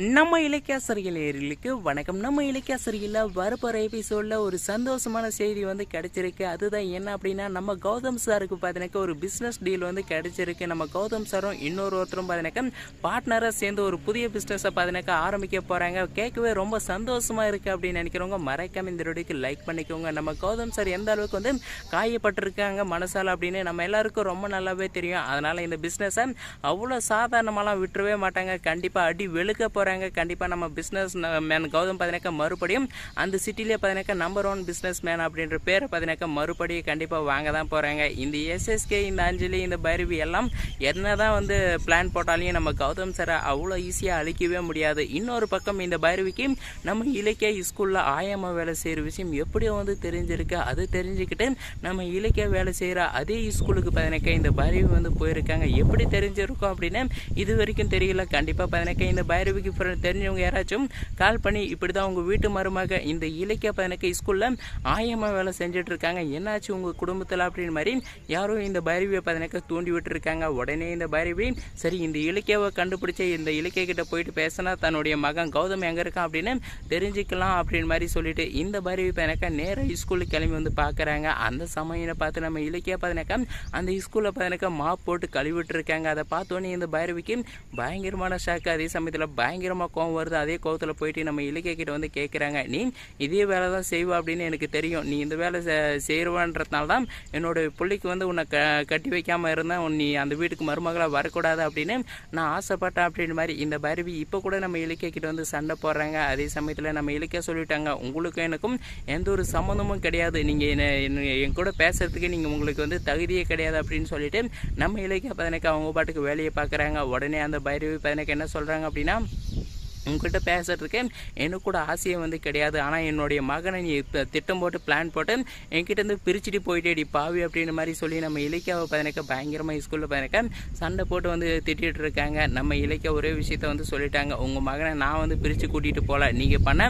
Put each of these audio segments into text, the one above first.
நம்ம இலக்கியாசிரியர்களுக்கு வணக்கம். நம்ம இலக்கியாசிரியரில் வரப்போகிற எபிசோடில் ஒரு சந்தோஷமான செய்தி வந்து கிடைச்சிருக்கு. அதுதான் என்ன அப்படின்னா, நம்ம கௌதம் சாருக்கு பார்த்தீங்கன்னாக்கா ஒரு பிஸ்னஸ் டீல் வந்து கிடைச்சிருக்கு. நம்ம கௌதம் சாரும் ஒருத்தரும் பார்த்தீங்கன்னாக்கா பார்ட்னராக சேர்ந்து ஒரு புதிய பிஸ்னஸை பார்த்தீங்கன்னாக்கா ஆரம்பிக்க போகிறாங்க. கேட்கவே ரொம்ப சந்தோஷமாக இருக்குது அப்படின்னு நினைக்கிறவங்க மறக்காம இந்த வீடியோக்கு லைக் பண்ணிக்கோங்க. நம்ம கௌதம் சார் எந்த அளவுக்கு வந்து காயப்பட்டிருக்காங்க மனசால் அப்படின்னு நம்ம எல்லாருக்கும் ரொம்ப நல்லாவே தெரியும். அதனால் இந்த பிஸ்னஸை அவ்வளோ சாதாரணமாலாம் விட்டுறவே மாட்டாங்க. கண்டிப்பாக அடி வெளுக்க போகிறாங்க. கண்டிப்பாக நம்ம பிஸ்னஸ் மேன் கௌதம் பார்த்தீங்கன்னாக்கா மறுபடியும் அந்த சிட்டிலே பார்த்தீங்கன்னாக்கா நம்பர் 1 பிஸ்னஸ் மேன் அப்படின்ற பேரை பார்த்தீங்கன்னாக்கா மறுபடியும் கண்டிப்பாக வாங்க தான் போகிறாங்க. இந்த எஸ்எஸ்கே, இந்த அஞ்சலி, இந்த பைரவி எல்லாம் என்ன தான் வந்து பிளான் போட்டாலையும் நம்ம கௌதம் சாரை அவ்வளோ ஈஸியாக அழிக்கவே முடியாது. இன்னொரு பக்கம் இந்த பைரவிக்கு நம்ம இலக்கிய ஸ்கூலில் ஆயமா வேலை செய்கிற விஷயம் எப்படியோ வந்து தெரிஞ்சிருக்கு. அது தெரிஞ்சுக்கிட்டு நம்ம இலக்கிய வேலை செய்கிற அதே ஸ்கூலுக்கு பார்த்தீங்கன்னாக்கா இந்த பைரவி வந்து போயிருக்காங்க. எப்படி தெரிஞ்சிருக்கும் அப்படின்னு இது வரைக்கும் தெரியல. கண்டிப்பாக பார்த்தீங்கன்னாக்கா இந்த பைரவிக்கு தெரிஞ்சவங்க யாராச்சும் கால் பண்ணி இப்படி தான் உங்கள் வீட்டு மருமக இந்த இலக்கிய பதினக்கு ஸ்கூலில் ஆயமாக வேலை செஞ்சுட்டு இருக்காங்க, என்னாச்சு உங்கள் குடும்பத்தில் அப்படின்னு மாதிரி யாரும் இந்த பைரவியை பதினக்க தூண்டி விட்டுருக்காங்க. உடனே இந்த பைரவி சரி இந்த இலக்கியாவை கண்டுபிடிச்சி இந்த இலக்கிய கிட்ட போயிட்டு பேசினா தன்னுடைய மகன் கௌதம் எங்கே இருக்கான் அப்படின்னு தெரிஞ்சுக்கலாம் அப்படின்னு மாதிரி சொல்லிட்டு இந்த பைரவி பதினக்க நேராக ஸ்கூலுக்கு கிளம்பி வந்து பார்க்குறாங்க. அந்த சமயம் பார்த்து நம்ம இலக்கிய பதினக்க அந்த ஸ்கூலில் பதினக்க மாப் போட்டு கழுவிட்டு இருக்காங்க. அதை பார்த்தோன்னே இந்த பைரவிக்கு பயங்கரமான ஷாக்கு. அதே சமயத்தில் பயங்கரமாக கோவம் வருது. அதே கோவத்தில் போயிட்டு நம்ம இலக்கிய கிட்ட வந்து கேட்குறாங்க, நீ இதே வேலை தான் செய்வா அப்படின்னு எனக்கு தெரியும், நீ இந்த வேலை செய்வான்றதுனால தான் என்னோட பிள்ளைக்கு வந்து உன்னை கட்டி வைக்காமல் இருந்தேன், நீ அந்த வீட்டுக்கு மருமகளாக வரக்கூடாது அப்படின்னு நான் ஆசைப்பட்டேன் அப்படின்னு மாதிரி இந்த பைரவி இப்போ கூட நம்ம இலக்கிய கிட்ட வந்து சண்டை போடுறாங்க. அதே சமயத்தில் நம்ம இலக்கிய சொல்லிட்டாங்க, உங்களுக்கும் எனக்கும் எந்த ஒரு சம்மந்தமும் கிடையாது, நீங்கள் என் கூட பேசுறதுக்கு நீங்கள் உங்களுக்கு வந்து தகுதியே கிடையாது அப்படின்னு சொல்லிட்டு நம்ம இலக்கிய பதினக்கு அவங்க பாட்டுக்கு வேலையை பார்க்குறாங்க. உடனே அந்த பைரவி பதினக்கு என்ன சொல்கிறாங்க அப்படின்னா, உங்கள்கிட்ட பேசுறதுக்கு எனக்கு கூட ஆசையை வந்து கிடையாது, ஆனால் என்னுடைய மகனை நீ திட்டம் போட்டு பிளான் போட்டு என்கிட்டேருந்து பிரிச்சுட்டு போயிட்டேடி பாவி அப்படின்னு மாதிரி சொல்லி நம்ம இலக்கியாவை பதினக்க பயங்கரமாக ஸ்கூலில் பதினக்க சண்டை போட்டு வந்து திட்டிகிட்டு இருக்காங்க. நம்ம இலக்கிய ஒரே விஷயத்த வந்து சொல்லிட்டாங்க, உங்கள் மகனை நான் வந்து பிரித்து கூட்டிகிட்டு போகல, நீங்கள் பண்ண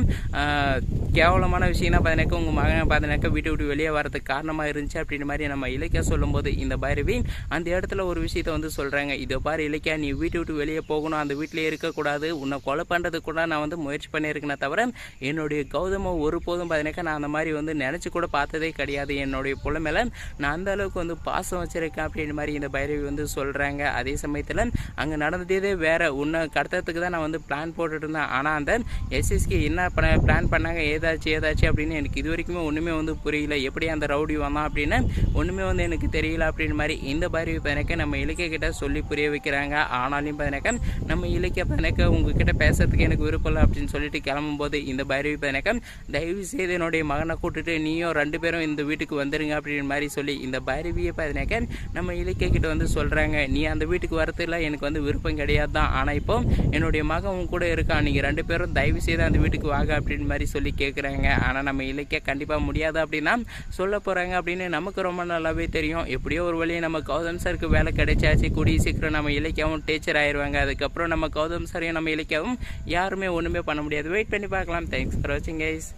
கேவலமான விஷயம் தான் பதினக்க உங்கள் மகனை பதினக்க வீட்டை விட்டு வெளியே வரதுக்கு காரணமாக இருந்துச்சு அப்படின்னு மாதிரி நம்ம இலக்கியா சொல்லும்போது இந்த பைரவி அந்த இடத்துல ஒரு விஷயத்த வந்து சொல்கிறாங்க, இதை பாரு இலக்கியா, நீ வீட்டை விட்டு வெளியே போகணும், அந்த வீட்டிலே இருக்கக்கூடாது, உன்னை கொலை கூட நான் வந்து முயற்சி பண்ணியிருக்கேன் தவிர என்னுடைய கௌதம ஒருபோதும் பார்த்தீங்கன்னாக்கா நான் அந்த மாதிரி வந்து நினச்சி கூட பார்த்ததே கிடையாது, என்னுடைய புள்ள மேலே நான் அந்த அளவுக்கு வந்து பாசம் வச்சுருக்கேன் அப்படின்னு மாதிரி இந்த பைரவி வந்து சொல்கிறாங்க. அதே சமயத்தில் அங்கே நடந்ததே வேறு, உன்னை கடத்துறதுக்கு தான் நான் வந்து பிளான் போட்டுட்டு இருந்தேன், ஆனால் அந்த எஸ்எஸ்கே என்ன பிளான் பண்ணாங்க ஏதாச்சும் அப்படின்னு எனக்கு இது வரைக்குமே ஒன்றுமே வந்து புரியல, எப்படி அந்த ரவுடி வந்தான் அப்படின்னு ஒன்றுமே வந்து எனக்கு தெரியல அப்படின்னு மாதிரி இந்த பைரவி பார்த்தீங்கன்னாக்கா நம்ம இலக்கிய கிட்ட சொல்லி புரிய வைக்கிறாங்க. ஆனாலும் பார்த்தீங்கன்னாக்கா நம்ம இலக்கிய பார்த்தீங்கன்னாக்கா உங்ககிட்ட பேசுறதுக்கு எனக்கு விருப்பம் இல்லை அப்படின்னு சொல்லிட்டு கிளம்பும்போது இந்த பைரவி பதினக்க தயவு செய்து என்னுடைய மகனை கூட்டுட்டு நீயும் 2 பேரும் இந்த வீட்டுக்கு வந்துடுங்க அப்படின்னு மாதிரி சொல்லி இந்த பைரவியை பதினக்க நம்ம இலக்கிய கிட்ட வந்து சொல்கிறாங்க, நீ அந்த வீட்டுக்கு வரதில்ல எனக்கு வந்து விருப்பம் கிடையாது தான், ஆனால் இப்போ என்னுடைய மகன் உன் கூட இருக்கான், நீங்கள் 2 பேரும் தயவு செய்து அந்த வீட்டுக்கு வாங்க அப்படின்னு மாதிரி சொல்லி கேட்குறாங்க. ஆனால் நம்ம இலக்கிய கண்டிப்பாக முடியாது அப்படின்னா சொல்ல போகிறாங்க அப்படின்னு நமக்கு ரொம்ப நல்லாவே தெரியும். எப்படியோ ஒரு வழியை நம்ம கௌதம் சாருக்கு வேலை கிடைச்சாச்சு, கூடிய சீக்கிரம் நம்ம இலக்கியாவும் டீச்சர் ஆயிடுவாங்க. அதுக்கப்புறம் நம்ம கௌதம் சாரையும் நம்ம இலக்கியாவும் யாருமே ஒன்றுமே பண்ண முடியாது. வெயிட் பண்ணி பார்க்கலாம். தேங்க்ஸ் ஃபார் வாட்சிங் கைஸ்.